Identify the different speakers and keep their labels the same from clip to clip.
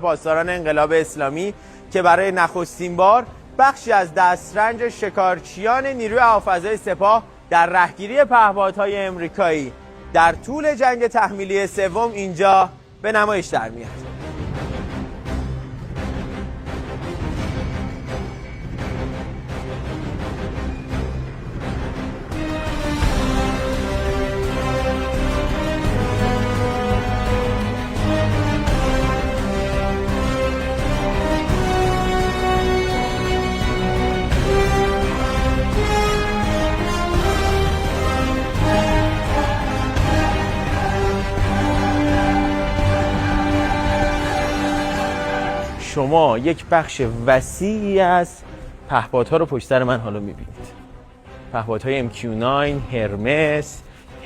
Speaker 1: پاسداران انقلاب اسلامی که برای نخستین بار بخشی از دسترنج شکارچیان نیروی هوافضای سپاه در رهگیری پهپادهای امریکایی در طول جنگ تحمیلی سوم اینجا به نمایش در میاد. شما یک بخش وسیعی از پهپادها رو پشت سر من حالا میبینید. پهپادهای MQ9،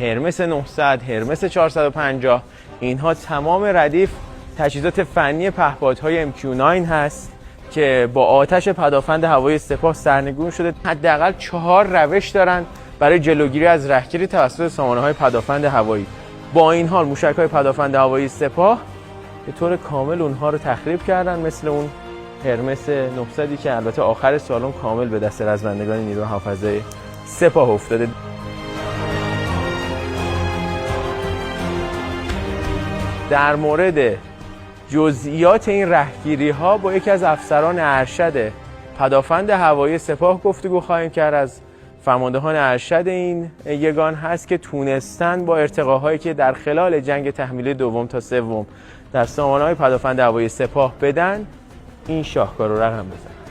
Speaker 1: هرمس 900، هرمس 450، اینها تمام ردیف تجهیزات فنی پهپادهای MQ9 هست که با آتش پدافند هوایی سپاه سرنگون شده. حداقل 4 روش دارن برای جلوگیری از رهگیری توسط سامانه‌های پدافند هوایی. با این حال موشک‌های پدافند هوایی سپاه به طور کامل اونها رو تخریب کردن، مثل اون هرمس 900 که البته آخر سالن کامل به دست رزمندگان نیروی هوافضای سپاه افتاده. در مورد جزئیات این رهگیری ها با یکی از افسران ارشد پدافند هوایی سپاه گفتگو خواهیم کرد. از فرماندهان ارشد این یگان هست که تونستن با ارتقاهایی که در خلال جنگ تحمیلی دوم تا سوم در سامانه‌های پدافند هوایی سپاه بدن این شاهکار رو رقم بزنن.